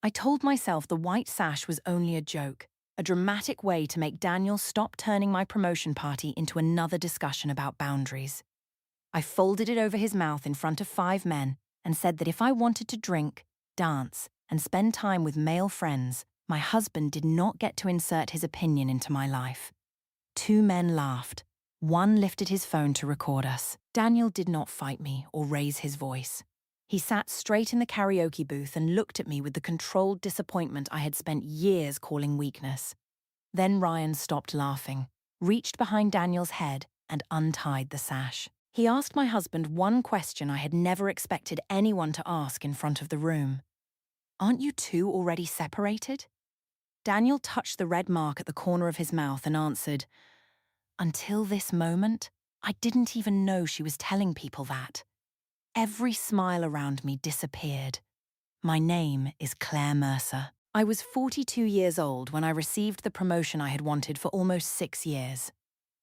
I told myself the white sash was only a joke, a dramatic way to make Daniel stop turning my promotion party into another discussion about boundaries. I folded it over his mouth in front of 5 men and said that if I wanted to drink, dance, and spend time with male friends, my husband did not get to insert his opinion into my life. 2 men laughed. 1 lifted his phone to record us. Daniel did not fight me or raise his voice. He sat straight in the karaoke booth and looked at me with the controlled disappointment I had spent years calling weakness. Then Ryan stopped laughing, reached behind Daniel's head, and untied the sash. He asked my husband one question I had never expected anyone to ask in front of the room. "Aren't you 2 already separated?" Daniel touched the red mark at the corner of his mouth and answered, "Until this moment, I didn't even know she was telling people that." Every smile around me disappeared. My name is Claire Mercer. I was 42 years old when I received the promotion I had wanted for almost 6 years.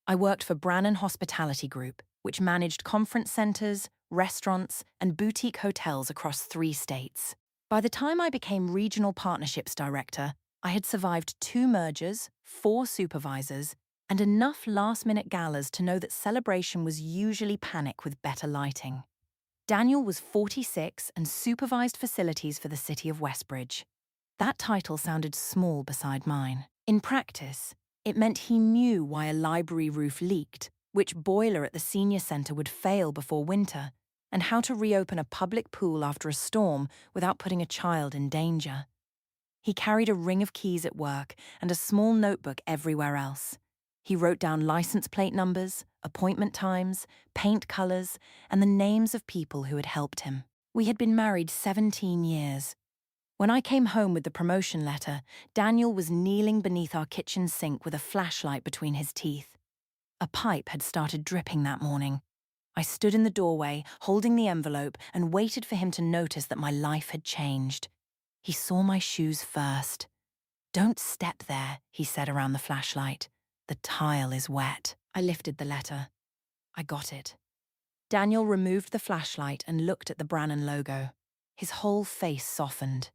I worked for Brannan Hospitality Group, which managed conference centers, restaurants, and boutique hotels across 3 states. By the time I became Regional Partnerships Director, I had survived 2 mergers, 4 supervisors, and enough last-minute galas to know that celebration was usually panic with better lighting. Daniel was 46 and supervised facilities for the city of Westbridge. That title sounded small beside mine. In practice, it meant he knew why a library roof leaked, which boiler at the senior center would fail before winter, and how to reopen a public pool after a storm without putting a child in danger. He carried a ring of keys at work and a small notebook everywhere else. He wrote down license plate numbers, appointment times, paint colors, and the names of people who had helped him. We had been married 17 years. When I came home with the promotion letter, Daniel was kneeling beneath our kitchen sink with a flashlight between his teeth. A pipe had started dripping that morning. I stood in the doorway, holding the envelope, and waited for him to notice that my life had changed. He saw my shoes first. "Don't step there," he said around the flashlight. "The tile is wet." I lifted the letter. I got it. Daniel removed the flashlight and looked at the Brannan logo. His whole face softened.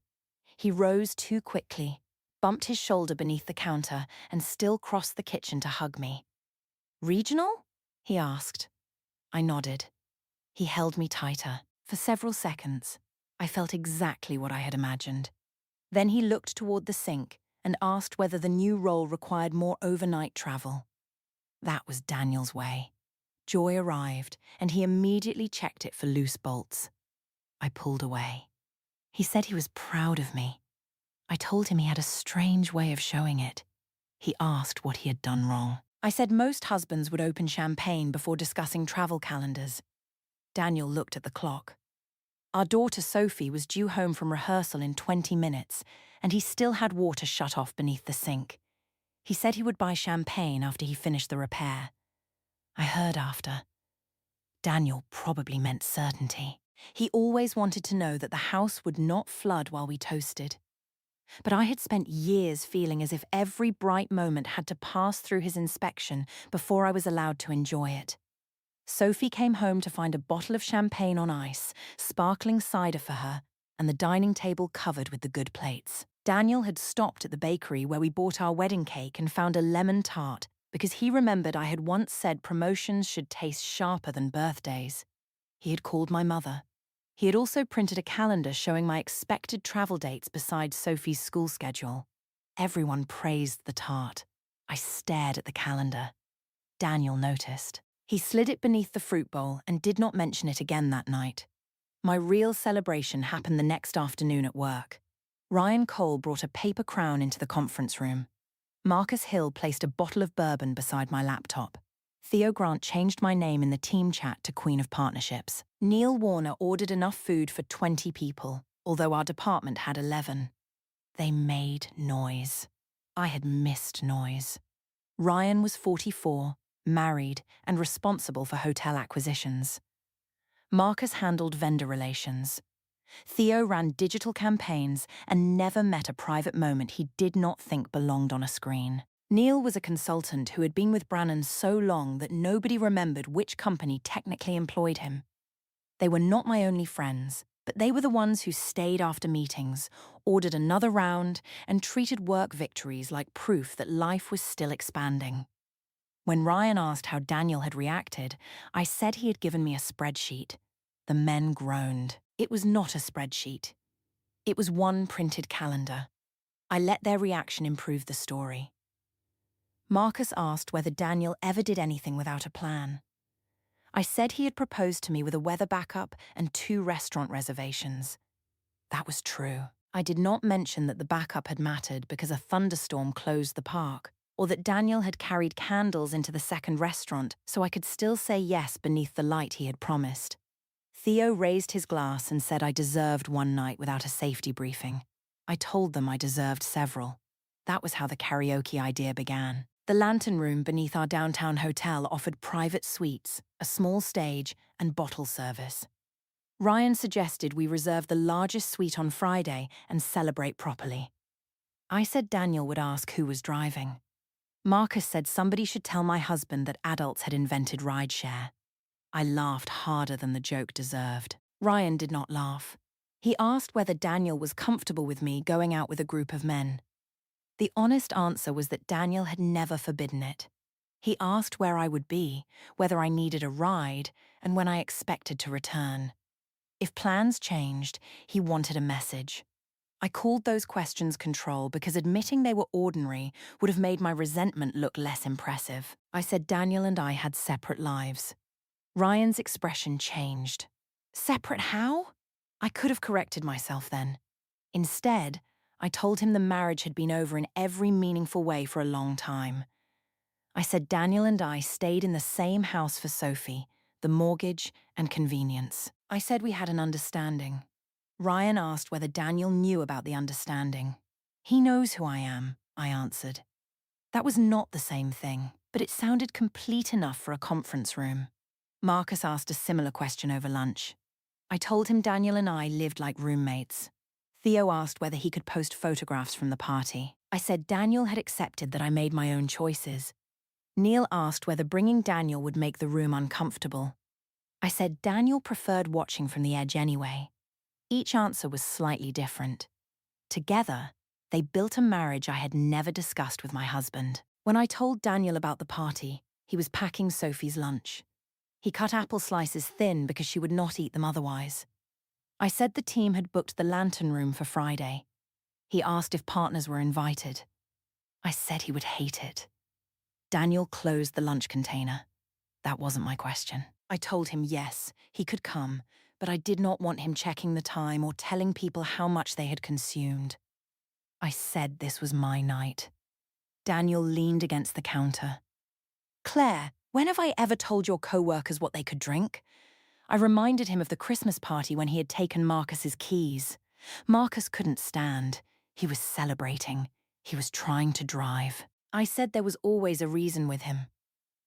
He rose too quickly, bumped his shoulder beneath the counter, and still crossed the kitchen to hug me. "Regional?" he asked. I nodded. He held me tighter. For several seconds, I felt exactly what I had imagined. Then he looked toward the sink and asked whether the new role required more overnight travel. That was Daniel's way. Joy arrived, and he immediately checked it for loose bolts. I pulled away. He said he was proud of me. I told him he had a strange way of showing it. He asked what he had done wrong. I said most husbands would open champagne before discussing travel calendars. Daniel looked at the clock. Our daughter Sophie was due home from rehearsal in 20 minutes, and he still had water shut off beneath the sink. He said he would buy champagne after he finished the repair. I heard after. Daniel probably meant certainty. He always wanted to know that the house would not flood while we toasted. But I had spent years feeling as if every bright moment had to pass through his inspection before I was allowed to enjoy it. Sophie came home to find a bottle of champagne on ice, sparkling cider for her, and the dining table covered with the good plates. Daniel had stopped at the bakery where we bought our wedding cake and found a lemon tart because he remembered I had once said promotions should taste sharper than birthdays. He had called my mother. He had also printed a calendar showing my expected travel dates beside Sophie's school schedule. Everyone praised the tart. I stared at the calendar. Daniel noticed. He slid it beneath the fruit bowl and did not mention it again that night. My real celebration happened the next afternoon at work. Ryan Cole brought a paper crown into the conference room. Marcus Hill placed a bottle of bourbon beside my laptop. Theo Grant changed my name in the team chat to Queen of Partnerships. Neil Warner ordered enough food for 20 people, although our department had 11. They made noise. I had missed noise. Ryan was 44, married, and responsible for hotel acquisitions. Marcus handled vendor relations. Theo ran digital campaigns and never met a private moment he did not think belonged on a screen. Neil was a consultant who had been with Brannan so long that nobody remembered which company technically employed him. They were not my only friends, But they were the ones who stayed after meetings, ordered another round, and treated work victories like proof that life was still expanding. When Ryan asked how Daniel had reacted, I said he had given me a spreadsheet. The men groaned. It was not a spreadsheet. It was one printed calendar. I let their reaction improve the story. Marcus asked whether Daniel ever did anything without a plan. I said he had proposed to me with a weather backup and 2 restaurant reservations. That was true. I did not mention that the backup had mattered because a thunderstorm closed the park, or that Daniel had carried candles into the second restaurant so I could still say yes beneath the light he had promised. Theo raised his glass and said I deserved one night without a safety briefing. I told them I deserved several. That was how the karaoke idea began. The Lantern Room beneath our downtown hotel offered private suites, a small stage, and bottle service. Ryan suggested we reserve the largest suite on Friday and celebrate properly. I said Daniel would ask who was driving. Marcus said somebody should tell my husband that adults had invented rideshare. I laughed harder than the joke deserved. Ryan did not laugh. He asked whether Daniel was comfortable with me going out with a group of men. The honest answer was that Daniel had never forbidden it. He asked where I would be, whether I needed a ride, and when I expected to return. If plans changed, he wanted a message. I called those questions control because admitting they were ordinary would have made my resentment look less impressive. I said Daniel and I had separate lives. Ryan's expression changed. Separate how? I could have corrected myself then. Instead, I told him the marriage had been over in every meaningful way for a long time. I said Daniel and I stayed in the same house for Sophie, the mortgage, and convenience. I said we had an understanding. Ryan asked whether Daniel knew about the understanding. He knows who I am, I answered. That was not the same thing, but it sounded complete enough for a conference room. Marcus asked a similar question over lunch. I told him Daniel and I lived like roommates. Theo asked whether he could post photographs from the party. I said Daniel had accepted that I made my own choices. Neil asked whether bringing Daniel would make the room uncomfortable. I said Daniel preferred watching from the edge anyway. Each answer was slightly different. Together, they built a marriage I had never discussed with my husband. When I told Daniel about the party, he was packing Sophie's lunch. He cut apple slices thin because she would not eat them otherwise. I said the team had booked the Lantern Room for Friday. He asked if partners were invited. I said he would hate it. Daniel closed the lunch container. That wasn't my question. I told him yes, he could come, but I did not want him checking the time or telling people how much they had consumed. I said this was my night. Daniel leaned against the counter. Claire, when have I ever told your co-workers what they could drink? I reminded him of the Christmas party when he had taken Marcus's keys. Marcus couldn't stand. He was celebrating. He was trying to drive. I said there was always a reason with him.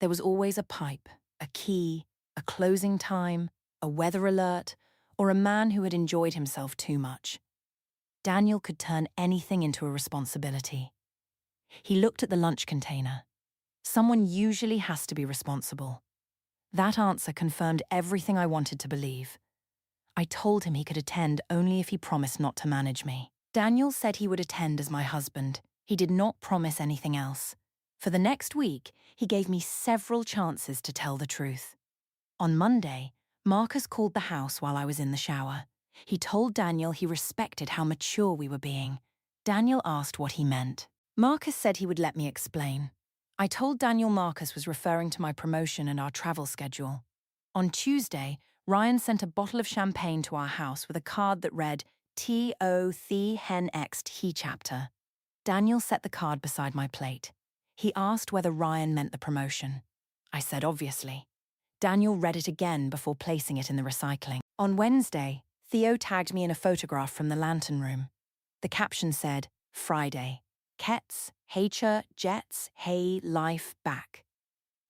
There was always a pipe, a key, a closing time, a weather alert, or a man who had enjoyed himself too much. Daniel could turn anything into a responsibility. He looked at the lunch container. Someone usually has to be responsible. That answer confirmed everything I wanted to believe. I told him he could attend only if he promised not to manage me. Daniel said he would attend as my husband. He did not promise anything else. For the next week, he gave me several chances to tell the truth. On Monday, Marcus called the house while I was in the shower. He told Daniel he respected how mature we were being. Daniel asked what he meant. Marcus said he would let me explain. I told Daniel Marcus was referring to my promotion and our travel schedule. On Tuesday, Ryan sent a bottle of champagne to our house with a card that read, T.O. The Hen Ext He Chapter. Daniel set the card beside my plate. He asked whether Ryan meant the promotion. I said obviously. Daniel read it again before placing it in the recycling. On Wednesday, Theo tagged me in a photograph from the Lantern Room. The caption said, Friday. Kets, Hacher, Jets, Hey, Life, Back.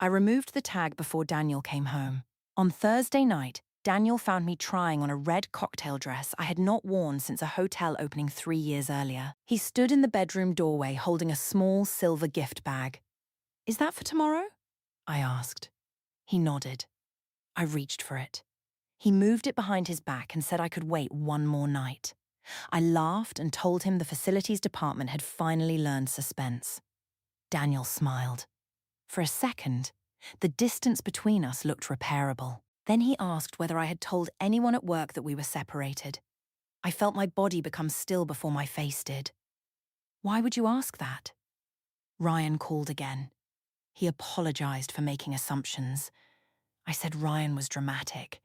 I removed the tag before Daniel came home. On Thursday night, Daniel found me trying on a red cocktail dress I had not worn since a hotel opening 3 years earlier. He stood in the bedroom doorway holding a small silver gift bag. Is that for tomorrow? I asked. He nodded. I reached for it. He moved it behind his back and said I could wait one more night. I laughed and told him the facilities department had finally learned suspense. Daniel smiled. For a second, the distance between us looked repairable. Then he asked whether I had told anyone at work that we were separated. I felt my body become still before my face did. Why would you ask that? Ryan called again. He apologized for making assumptions. I said Ryan was dramatic.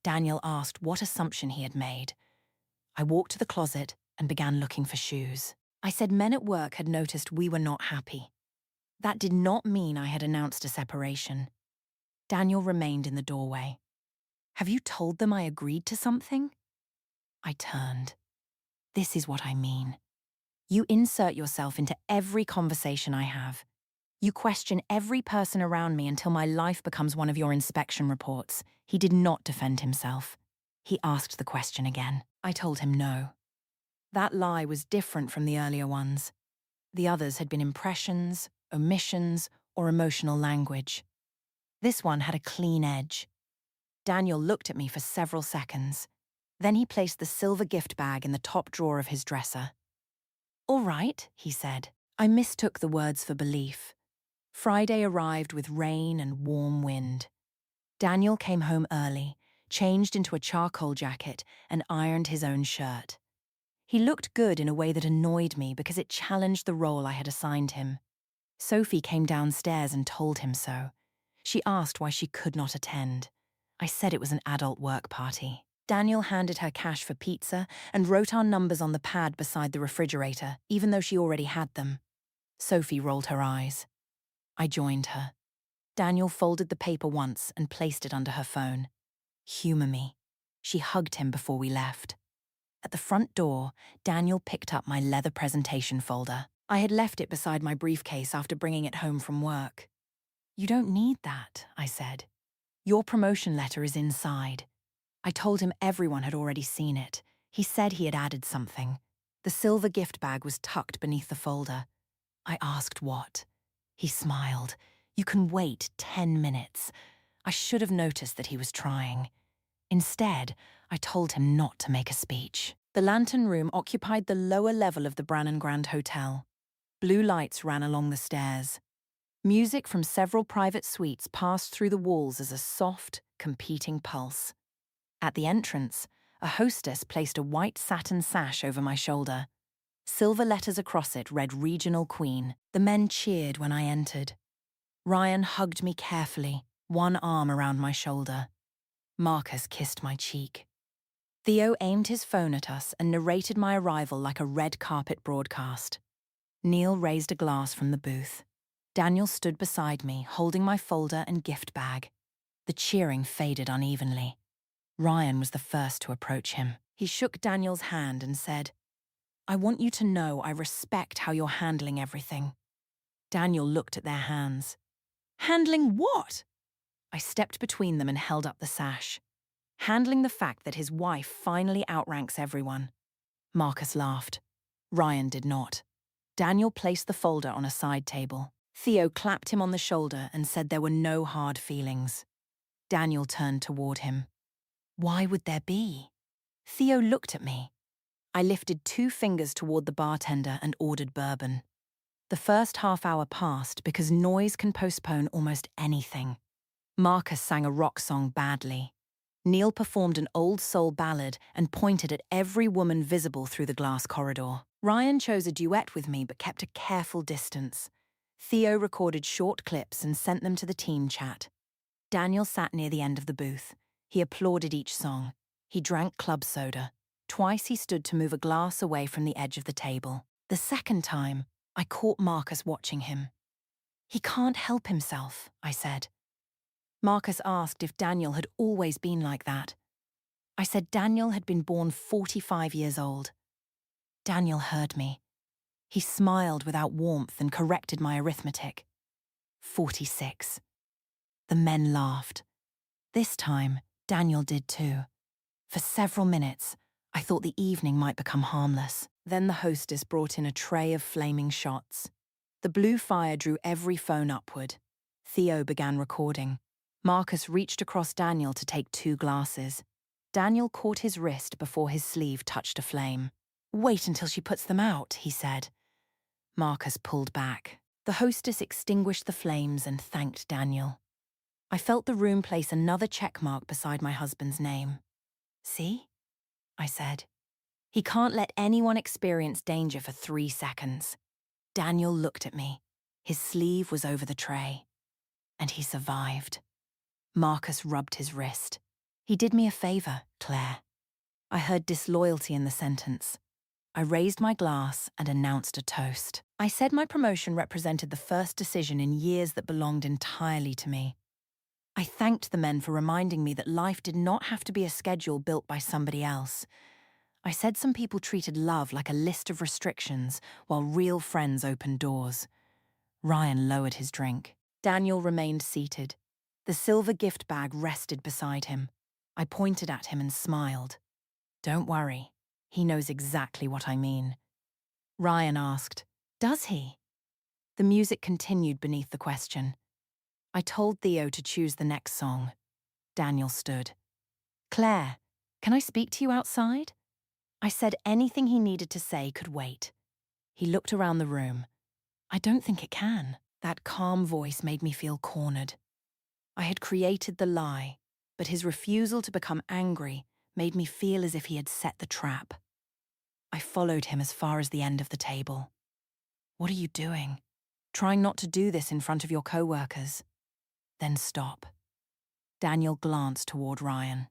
Daniel asked what assumption he had made. I walked to the closet and began looking for shoes. I said men at work had noticed we were not happy. That did not mean I had announced a separation. Daniel remained in the doorway. Have you told them I agreed to something? I turned. This is what I mean. You insert yourself into every conversation I have. You question every person around me until my life becomes one of your inspection reports. He did not defend himself. He asked the question again. I told him no. That lie was different from the earlier ones. The others had been impressions, omissions, or emotional language. This one had a clean edge. Daniel looked at me for several seconds. Then he placed the silver gift bag in the top drawer of his dresser. All right, he said. I mistook the words for belief. Friday arrived with rain and warm wind. Daniel came home early, changed into a charcoal jacket, and ironed his own shirt. He looked good in a way that annoyed me because it challenged the role I had assigned him. Sophie came downstairs and told him so. She asked why she could not attend. I said it was an adult work party. Daniel handed her cash for pizza and wrote our numbers on the pad beside the refrigerator, even though she already had them. Sophie rolled her eyes. I joined her. Daniel folded the paper once and placed it under her phone. Humor me. She hugged him before we left. At the front door, Daniel picked up my leather presentation folder. I had left it beside my briefcase after bringing it home from work. You don't need that, I said. Your promotion letter is inside. I told him everyone had already seen it. He said he had added something. The silver gift bag was tucked beneath the folder. I asked what. He smiled. You can wait 10 minutes. I should have noticed that he was trying. Instead, I told him not to make a speech. The lantern room occupied the lower level of the Brannan Grand Hotel. Blue lights ran along the stairs. Music from several private suites passed through the walls as a soft, competing pulse. At the entrance, a hostess placed a white satin sash over my shoulder. Silver letters across it read Regional Queen. The men cheered when I entered. Ryan hugged me carefully, one arm around my shoulder. Marcus kissed my cheek. Theo aimed his phone at us and narrated my arrival like a red carpet broadcast. Neil raised a glass from the booth. Daniel stood beside me, holding my folder and gift bag. The cheering faded unevenly. Ryan was the first to approach him. He shook Daniel's hand and said, I want you to know I respect how you're handling everything. Daniel looked at their hands. Handling what? I stepped between them and held up the sash. Handling the fact that his wife finally outranks everyone. Marcus laughed. Ryan did not. Daniel placed the folder on a side table. Theo clapped him on the shoulder and said there were no hard feelings. Daniel turned toward him. Why would there be? Theo looked at me. I lifted 2 fingers toward the bartender and ordered bourbon. The first half hour passed because noise can postpone almost anything. Marcus sang a rock song badly. Neil performed an old soul ballad and pointed at every woman visible through the glass corridor. Ryan chose a duet with me but kept a careful distance. Theo recorded short clips and sent them to the team chat. Daniel sat near the end of the booth. He applauded each song. He drank club soda. Twice he stood to move a glass away from the edge of the table. The second time, I caught Marcus watching him. He can't help himself, I said. Marcus asked if Daniel had always been like that. I said Daniel had been born 45 years old. Daniel heard me. He smiled without warmth and corrected my arithmetic. 46. The men laughed. This time, Daniel did too. For several minutes, I thought the evening might become harmless. Then the hostess brought in a tray of flaming shots. The blue fire drew every phone upward. Theo began recording. Marcus reached across Daniel to take 2 glasses. Daniel caught his wrist before his sleeve touched a flame. "Wait until she puts them out," he said. Marcus pulled back. The hostess extinguished the flames and thanked Daniel. I felt the room place another check mark beside my husband's name. "See?" I said. "He can't let anyone experience danger for 3 seconds." Daniel looked at me. His sleeve was over the tray. And he survived. Marcus rubbed his wrist. "He did me a favor, Claire." I heard disloyalty in the sentence. I raised my glass and announced a toast. I said my promotion represented the first decision in years that belonged entirely to me. I thanked the men for reminding me that life did not have to be a schedule built by somebody else. I said some people treated love like a list of restrictions, while real friends opened doors. Ryan lowered his drink. Daniel remained seated. The silver gift bag rested beside him. I pointed at him and smiled. "Don't worry. He knows exactly what I mean." Ryan asked, "Does he?" The music continued beneath the question. I told Theo to choose the next song. Daniel stood. "Claire, can I speak to you outside?" I said anything he needed to say could wait. He looked around the room. "I don't think it can." That calm voice made me feel cornered. I had created the lie, but his refusal to become angry made me feel as if he had set the trap. I followed him as far as the end of the table. "What are you doing? Trying not to do this in front of your co-workers?" "Then stop." Daniel glanced toward Ryan.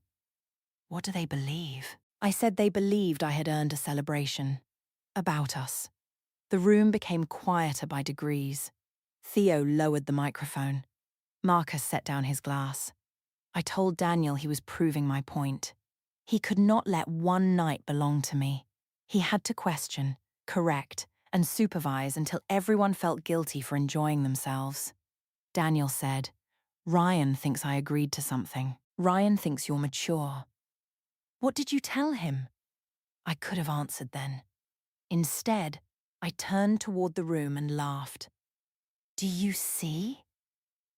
"What do they believe?" I said they believed I had earned a celebration. About us. The room became quieter by degrees. Theo lowered the microphone. Marcus set down his glass. I told Daniel he was proving my point. He could not let one night belong to me. He had to question, correct, and supervise until everyone felt guilty for enjoying themselves. Daniel said, "Ryan thinks I agreed to something. Ryan thinks you're mature." "What did you tell him?" I could have answered then. Instead, I turned toward the room and laughed. "Do you see?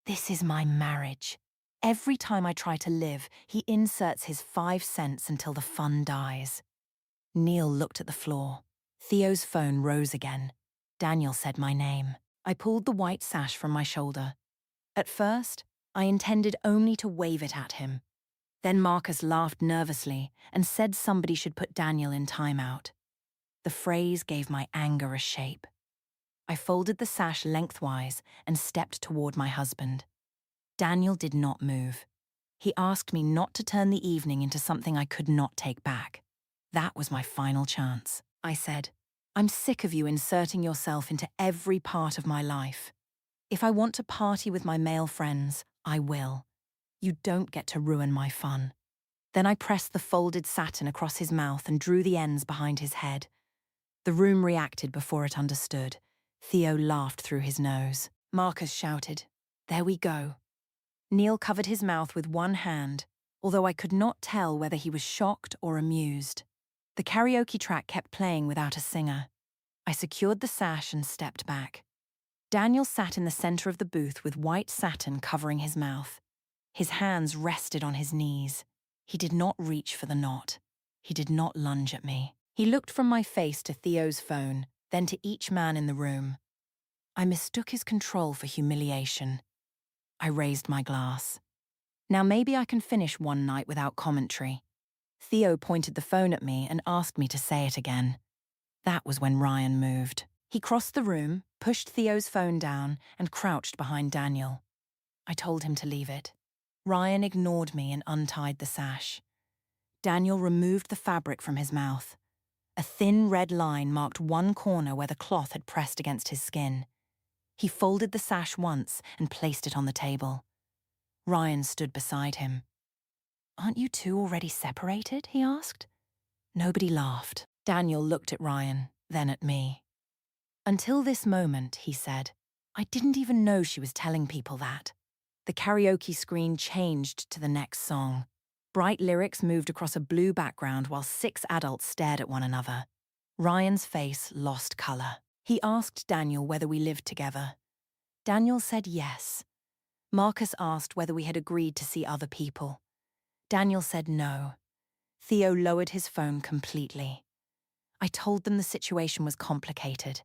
This is my marriage. Every time I try to live, he inserts his 5 cents until the fun dies." Neil looked at the floor. Theo's phone rose again. Daniel said my name. I pulled the white sash from my shoulder. At first, I intended only to wave it at him. Then Marcus laughed nervously and said somebody should put Daniel in timeout. The phrase gave my anger a shape. I folded the sash lengthwise and stepped toward my husband. Daniel did not move. He asked me not to turn the evening into something I could not take back. That was my final chance. I said, "I'm sick of you inserting yourself into every part of my life. If I want to party with my male friends, I will. You don't get to ruin my fun." Then I pressed the folded satin across his mouth and drew the ends behind his head. The room reacted before it understood. Theo laughed through his nose. Marcus shouted, "There we go." Neil covered his mouth with one hand, although I could not tell whether he was shocked or amused. The karaoke track kept playing without a singer. I secured the sash and stepped back. Daniel sat in the center of the booth with white satin covering his mouth. His hands rested on his knees. He did not reach for the knot. He did not lunge at me. He looked from my face to Theo's phone, then to each man in the room. I mistook his control for humiliation. I raised my glass. Now maybe I can finish one night without commentary. Theo pointed the phone at me and asked me to say it again. That was when Ryan moved. He crossed the room, pushed Theo's phone down, and crouched behind Daniel. I told him to leave it. Ryan ignored me and untied the sash. Daniel removed the fabric from his mouth. A thin red line marked one corner where the cloth had pressed against his skin. He folded the sash once and placed it on the table. Ryan stood beside him. "Aren't you two already separated?" he asked. Nobody laughed. Daniel looked at Ryan, then at me. "Until this moment," he said, "I didn't even know she was telling people that." The karaoke screen changed to the next song. Bright lyrics moved across a blue background while 6 adults stared at one another. Ryan's face lost color. He asked Daniel whether we lived together. Daniel said yes. Marcus asked whether we had agreed to see other people. Daniel said no. Theo lowered his phone completely. I told them the situation was complicated.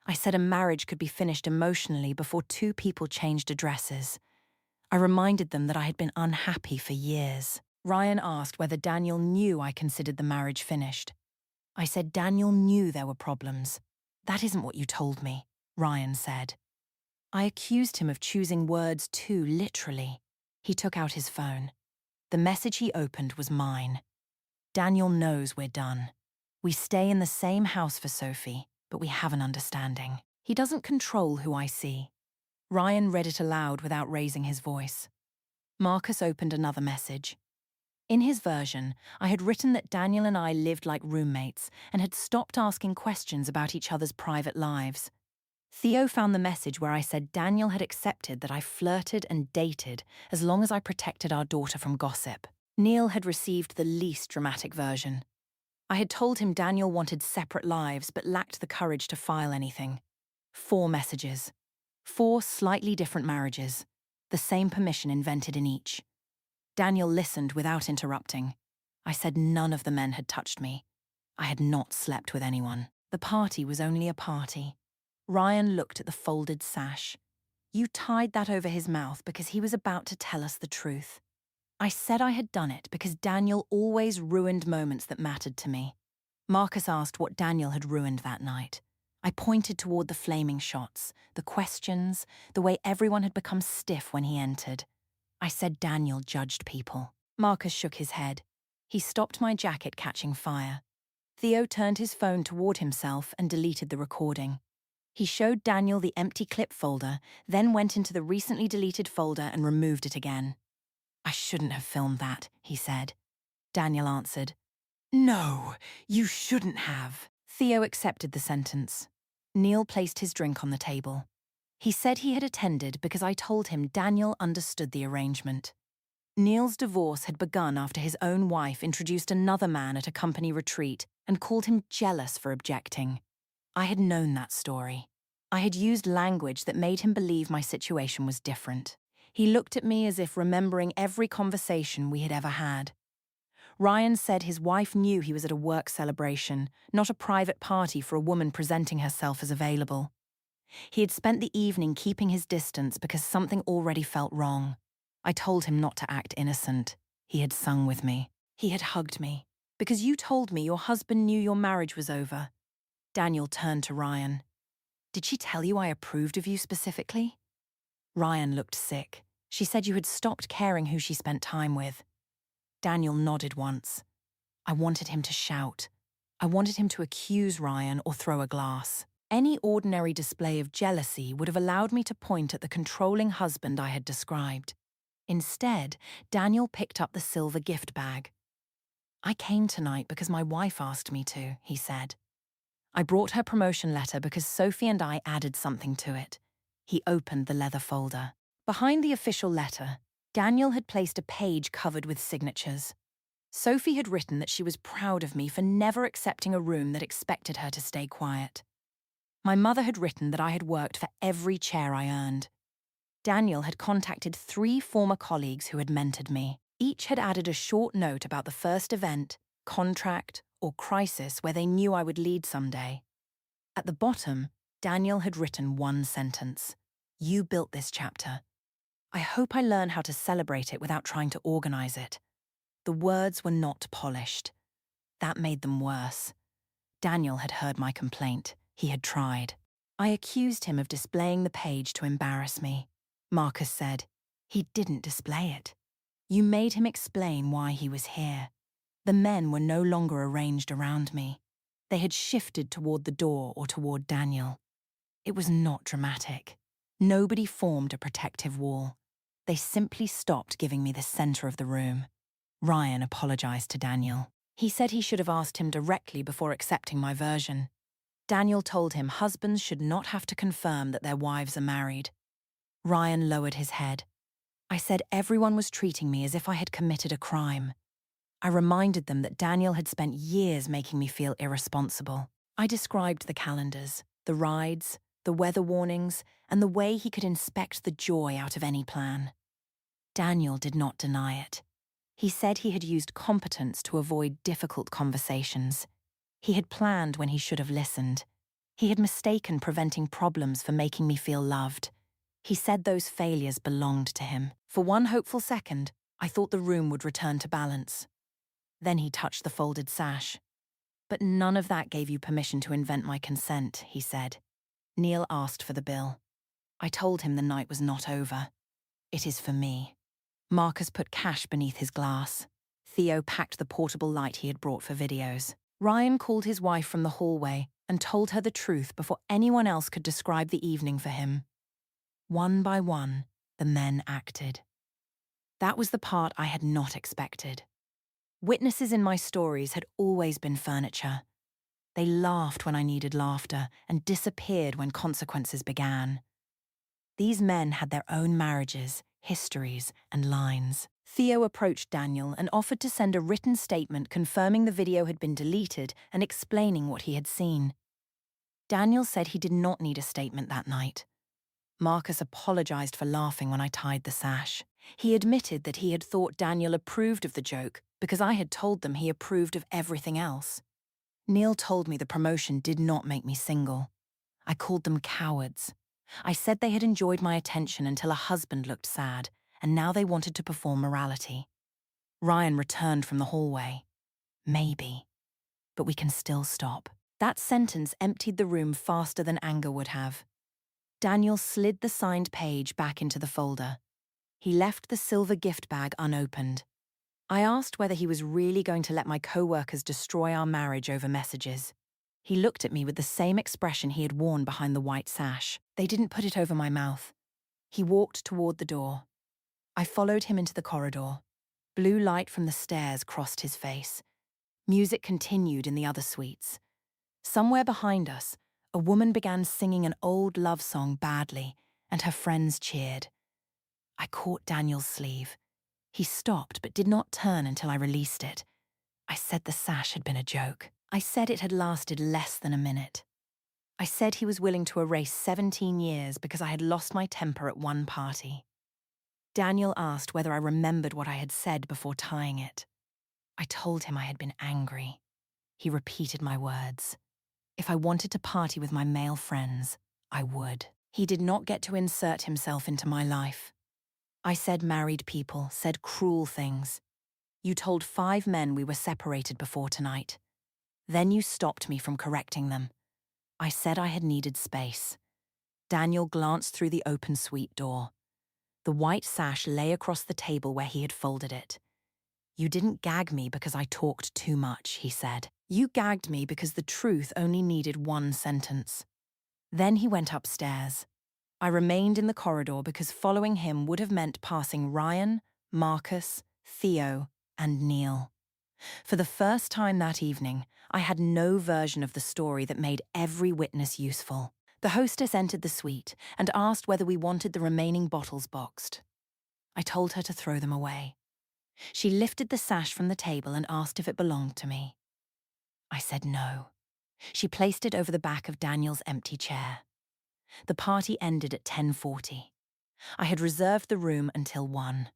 I said a marriage could be finished emotionally before two people changed addresses. I reminded them that I had been unhappy for years. Ryan asked whether Daniel knew I considered the marriage finished. I said Daniel knew there were problems. That isn't what you told me, Ryan said. I accused him of choosing words too literally. He took out his phone. The message he opened was mine. Daniel knows we're done. We stay in the same house for Sophie, but we have an understanding. He doesn't control who I see. Ryan read it aloud without raising his voice. Marcus opened another message. In his version, I had written that Daniel and I lived like roommates and had stopped asking questions about each other's private lives. Theo found the message where I said Daniel had accepted that I flirted and dated as long as I protected our daughter from gossip. Neil had received the least dramatic version. I had told him Daniel wanted separate lives but lacked the courage to file anything. 4 messages. 4 slightly different marriages. The same permission invented in each. Daniel listened without interrupting. I said none of the men had touched me. I had not slept with anyone. The party was only a party. Ryan looked at the folded sash. You tied that over his mouth because he was about to tell us the truth. I said I had done it because Daniel always ruined moments that mattered to me. Marcus asked what Daniel had ruined that night. I pointed toward the flaming shots, the questions, the way everyone had become stiff when he entered. I said Daniel judged people. Marcus shook his head. He stopped my jacket catching fire. Theo turned his phone toward himself and deleted the recording. He showed Daniel the empty clip folder, then went into the recently deleted folder and removed it again. I shouldn't have filmed that, he said. Daniel answered, No, you shouldn't have. Theo accepted the sentence. Neil placed his drink on the table. He said he had attended because I told him Daniel understood the arrangement. Neil's divorce had begun after his own wife introduced another man at a company retreat and called him jealous for objecting. I had known that story. I had used language that made him believe my situation was different. He looked at me as if remembering every conversation we had ever had. Ryan said his wife knew he was at a work celebration, not a private party for a woman presenting herself as available. He had spent the evening keeping his distance because something already felt wrong. I told him not to act innocent. He had sung with me. He had hugged me. Because you told me your husband knew your marriage was over. Daniel turned to Ryan. Did she tell you I approved of you specifically? Ryan looked sick. She said you had stopped caring who she spent time with. Daniel nodded once. I wanted him to shout. I wanted him to accuse Ryan or throw a glass. Any ordinary display of jealousy would have allowed me to point at the controlling husband I had described. Instead, Daniel picked up the silver gift bag. I came tonight because my wife asked me to, he said. I brought her promotion letter because Sophie and I added something to it. He opened the leather folder. Behind the official letter, Daniel had placed a page covered with signatures. Sophie had written that she was proud of me for never accepting a room that expected her to stay quiet. My mother had written that I had worked for every chair I earned. Daniel had contacted 3 former colleagues who had mentored me. Each had added a short note about the first event, contract, or crisis where they knew I would lead someday. At the bottom, Daniel had written one sentence. You built this chapter. I hope I learn how to celebrate it without trying to organize it. The words were not polished. That made them worse. Daniel had heard my complaint. He had tried. I accused him of displaying the page to embarrass me. Marcus said, he didn't display it. You made him explain why he was here. The men were no longer arranged around me. They had shifted toward the door or toward Daniel. It was not dramatic. Nobody formed a protective wall. They simply stopped giving me the center of the room. Ryan apologized to Daniel. He said he should have asked him directly before accepting my version. Daniel told him husbands should not have to confirm that their wives are married. Ryan lowered his head. I said everyone was treating me as if I had committed a crime. I reminded them that Daniel had spent years making me feel irresponsible. I described the calendars, the rides, the weather warnings, and the way he could inspect the joy out of any plan. Daniel did not deny it. He said he had used competence to avoid difficult conversations. He had planned when he should have listened. He had mistaken preventing problems for making me feel loved. He said those failures belonged to him. For one hopeful second, I thought the room would return to balance. Then he touched the folded sash. But none of that gave you permission to invent my consent, he said. Neil asked for the bill. I told him the night was not over. It is for me. Marcus put cash beneath his glass. Theo packed the portable light he had brought for videos. Ryan called his wife from the hallway and told her the truth before anyone else could describe the evening for him. One by one, the men acted. That was the part I had not expected. Witnesses in my stories had always been furniture. They laughed when I needed laughter and disappeared when consequences began. These men had their own marriages, histories, and lines. Theo approached Daniel and offered to send a written statement confirming the video had been deleted and explaining what he had seen. Daniel said he did not need a statement that night. Marcus apologized for laughing when I tied the sash. He admitted that he had thought Daniel approved of the joke because I had told them he approved of everything else. Neil told me the promotion did not make me single. I called them cowards. I said they had enjoyed my attention until a husband looked sad, and now they wanted to perform morality. Ryan returned from the hallway. Maybe. But we can still stop. That sentence emptied the room faster than anger would have. Daniel slid the signed page back into the folder. He left the silver gift bag unopened. I asked whether he was really going to let my co-workers destroy our marriage over messages. He looked at me with the same expression he had worn behind the white sash. They didn't put it over my mouth. He walked toward the door. I followed him into the corridor. Blue light from the stairs crossed his face. Music continued in the other suites. Somewhere behind us, a woman began singing an old love song badly, and her friends cheered. I caught Daniel's sleeve. He stopped but did not turn until I released it. I said the sash had been a joke. I said it had lasted less than a minute. I said he was willing to erase 17 years because I had lost my temper at one party. Daniel asked whether I remembered what I had said before tying it. I told him I had been angry. He repeated my words. If I wanted to party with my male friends, I would. He did not get to insert himself into my life. I said married people said cruel things. You told 5 men we were separated before tonight. Then you stopped me from correcting them. I said I had needed space. Daniel glanced through the open suite door. The white sash lay across the table where he had folded it. You didn't gag me because I talked too much, he said. You gagged me because the truth only needed one sentence. Then he went upstairs. I remained in the corridor because following him would have meant passing Ryan, Marcus, Theo, and Neil. For the first time that evening, I had no version of the story that made every witness useful. The hostess entered the suite and asked whether we wanted the remaining bottles boxed. I told her to throw them away. She lifted the sash from the table and asked if it belonged to me. I said no. She placed it over the back of Daniel's empty chair. The party ended at 10:40. I had reserved the room until 1.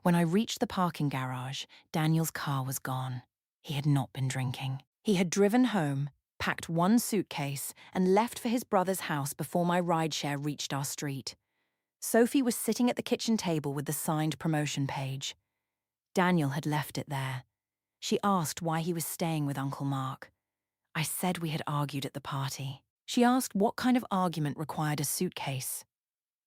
When I reached the parking garage, Daniel's car was gone. He had not been drinking. He had driven home, packed 1 suitcase, and left for his brother's house before my rideshare reached our street. Sophie was sitting at the kitchen table with the signed promotion page. Daniel had left it there. She asked why he was staying with Uncle Mark. I said we had argued at the party. She asked what kind of argument required a suitcase.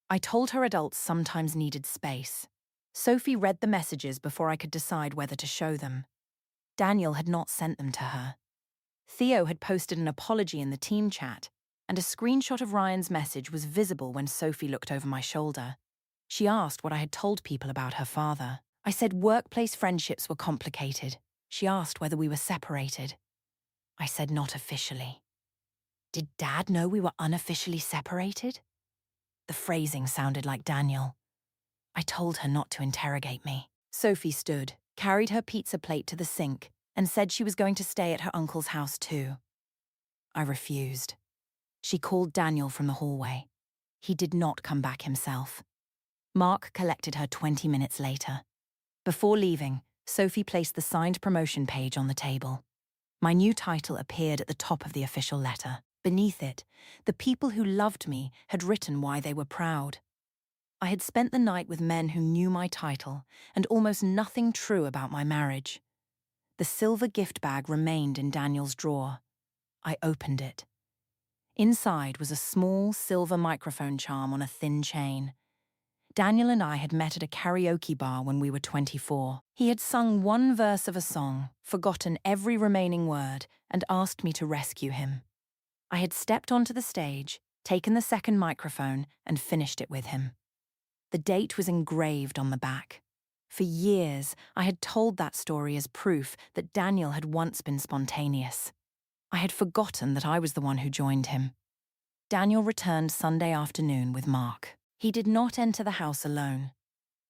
I told her adults sometimes needed space. Sophie read the messages before I could decide whether to show them. Daniel had not sent them to her. Theo had posted an apology in the team chat, and a screenshot of Ryan's message was visible when Sophie looked over my shoulder. She asked what I had told people about her father. I said workplace friendships were complicated. She asked whether we were separated. I said not officially. Did Dad know we were unofficially separated? The phrasing sounded like Daniel. I told her not to interrogate me. Sophie stood, carried her pizza plate to the sink, and said she was going to stay at her uncle's house too. I refused. She called Daniel from the hallway. He did not come back himself. Mark collected her 20 minutes later. Before leaving, Sophie placed the signed promotion page on the table. My new title appeared at the top of the official letter. Beneath it, the people who loved me had written why they were proud. I had spent the night with men who knew my title and almost nothing true about my marriage. The silver gift bag remained in Daniel's drawer. I opened it. Inside was a small silver microphone charm on a thin chain. Daniel and I had met at a karaoke bar when we were 24. He had sung one verse of a song, forgotten every remaining word, and asked me to rescue him. I had stepped onto the stage, taken the second microphone, and finished it with him. The date was engraved on the back. For years, I had told that story as proof that Daniel had once been spontaneous. I had forgotten that I was the one who joined him. Daniel returned Sunday afternoon with Mark. He did not enter the house alone.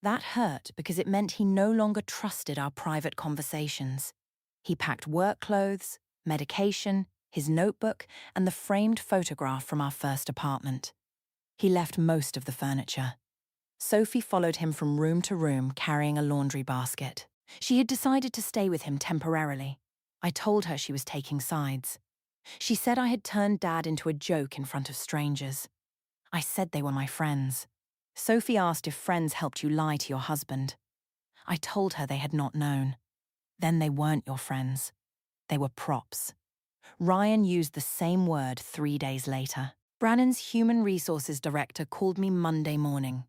That hurt because it meant he no longer trusted our private conversations. He packed work clothes, medication, his notebook, and the framed photograph from our first apartment. He left most of the furniture. Sophie followed him from room to room carrying a laundry basket. She had decided to stay with him temporarily. I told her she was taking sides. She said I had turned Dad into a joke in front of strangers. I said they were my friends. Sophie asked if friends helped you lie to your husband. I told her they had not known. Then they weren't your friends. They were props. Ryan used the same word 3 days later. Brannan's human resources director called me Monday morning.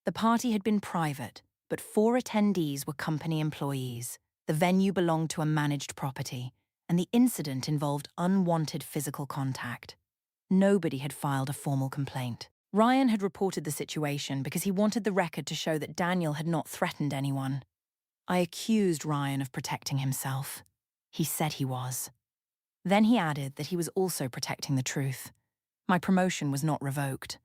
The party had been private, but 4 attendees were company employees. The venue belonged to a managed property, and the incident involved unwanted physical contact. Nobody had filed a formal complaint. Ryan had reported the situation because he wanted the record to show that Daniel had not threatened anyone. I accused Ryan of protecting himself. He said he was. Then he added that he was also protecting the truth. My promotion was not revoked.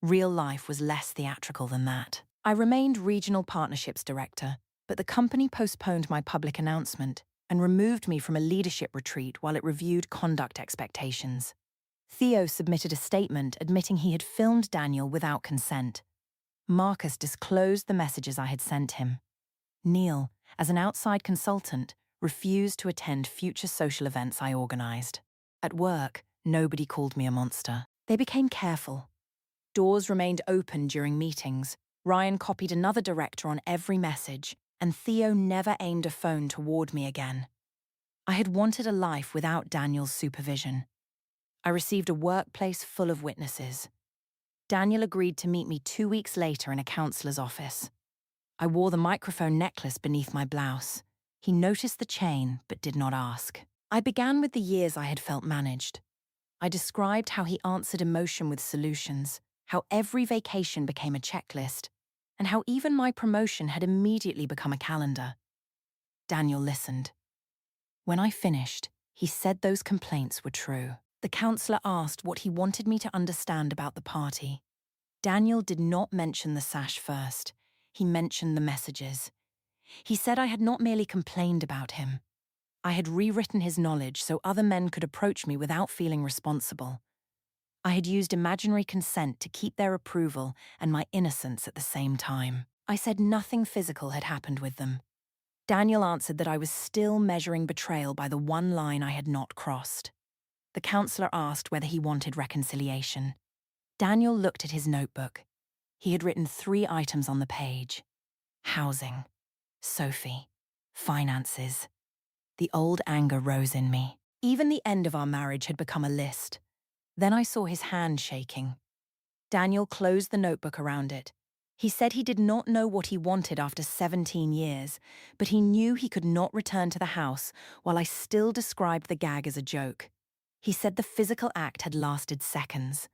Real life was less theatrical than that. I remained regional partnerships director, but the company postponed my public announcement and removed me from a leadership retreat while it reviewed conduct expectations. Theo submitted a statement admitting he had filmed Daniel without consent. Marcus disclosed the messages I had sent him. Neil, as an outside consultant, refused to attend future social events I organized. At work, nobody called me a monster. They became careful. Doors remained open during meetings. Ryan copied another director on every message, and Theo never aimed a phone toward me again. I had wanted a life without Daniel's supervision. I received a workplace full of witnesses. Daniel agreed to meet me 2 weeks later in a counselor's office. I wore the microphone necklace beneath my blouse. He noticed the chain, but did not ask. I began with the years I had felt managed. I described how he answered emotion with solutions, how every vacation became a checklist, and how even my promotion had immediately become a calendar. Daniel listened. When I finished, he said those complaints were true. The counselor asked what he wanted me to understand about the party. Daniel did not mention the sash first. He mentioned the messages. He said I had not merely complained about him. I had rewritten his knowledge so other men could approach me without feeling responsible. I had used imaginary consent to keep their approval and my innocence at the same time. I said nothing physical had happened with them. Daniel answered that I was still measuring betrayal by the one line I had not crossed. The counselor asked whether he wanted reconciliation. Daniel looked at his notebook. He had written 3 items on the page: housing, Sophie, finances. The old anger rose in me. Even the end of our marriage had become a list. Then I saw his hand shaking. Daniel closed the notebook around it. He said he did not know what he wanted after 17 years, but he knew he could not return to the house while I still described the gag as a joke. He said the physical act had lasted seconds.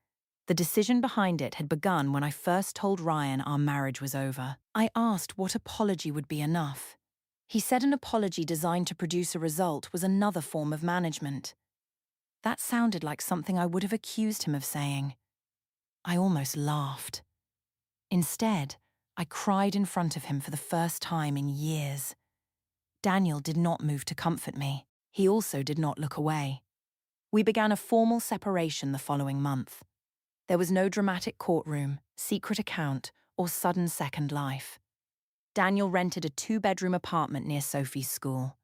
The decision behind it had begun when I first told Ryan our marriage was over. I asked what apology would be enough. He said an apology designed to produce a result was another form of management. That sounded like something I would have accused him of saying. I almost laughed. Instead, I cried in front of him for the first time in years. Daniel did not move to comfort me. He also did not look away. We began a formal separation the following month. There was no dramatic courtroom, secret account, or sudden second life. Daniel rented a 2-bedroom apartment near Sophie's school.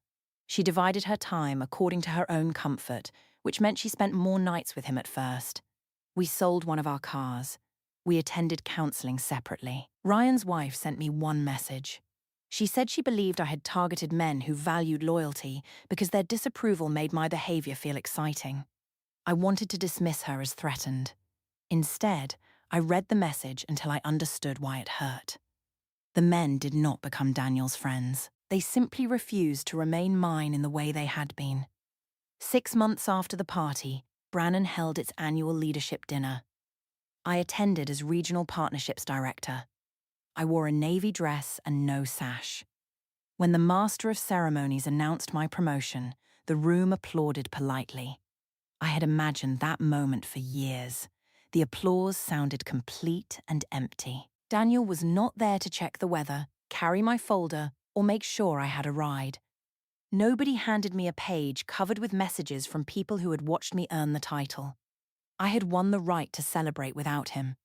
She divided her time according to her own comfort, which meant she spent more nights with him at first. We sold one of our cars. We attended counseling separately. Ryan's wife sent me one message. She said she believed I had targeted men who valued loyalty because their disapproval made my behavior feel exciting. I wanted to dismiss her as threatened. Instead, I read the message until I understood why it hurt. The men did not become Daniel's friends. They simply refused to remain mine in the way they had been. 6 months after the party, Brannan held its annual leadership dinner. I attended as Regional Partnerships Director. I wore a navy dress and no sash. When the Master of Ceremonies announced my promotion, the room applauded politely. I had imagined that moment for years. The applause sounded complete and empty. Daniel was not there to check the weather, carry my folder, or make sure I had a ride. Nobody handed me a page covered with messages from people who had watched me earn the title. I had won the right to celebrate without him.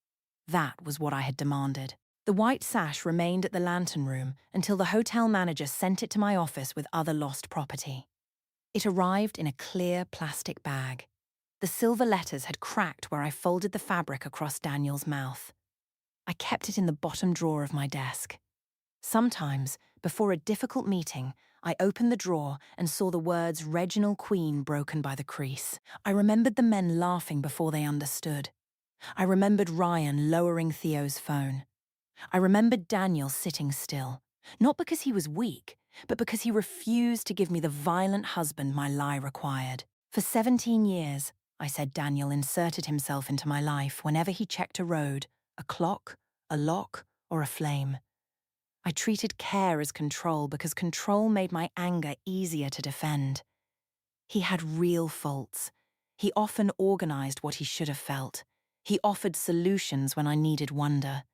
That was what I had demanded. The white sash remained at the lantern room until the hotel manager sent it to my office with other lost property. It arrived in a clear plastic bag. The silver letters had cracked where I folded the fabric across Daniel's mouth. I kept it in the bottom drawer of my desk. Sometimes, before a difficult meeting, I opened the drawer and saw the words Reginald Queen broken by the crease. I remembered the men laughing before they understood. I remembered Ryan lowering Theo's phone. I remembered Daniel sitting still, not because he was weak, but because he refused to give me the violent husband my lie required. For 17 years, I said Daniel inserted himself into my life whenever he checked a road, a clock, a lock, or a flame. I treated care as control because control made my anger easier to defend. He had real faults. He often organized what he should have felt. He offered solutions when I needed wonder.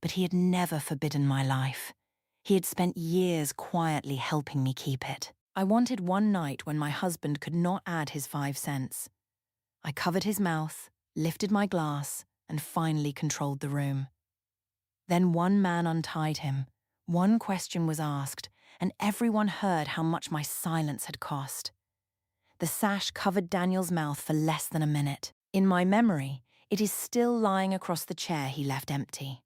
But he had never forbidden my life. He had spent years quietly helping me keep it. I wanted one night when my husband could not add his 5 cents. I covered his mouth, lifted my glass, and finally controlled the room. Then one man untied him. One question was asked, and everyone heard how much my silence had cost. The sash covered Daniel's mouth for less than a minute. In my memory, it is still lying across the chair he left empty.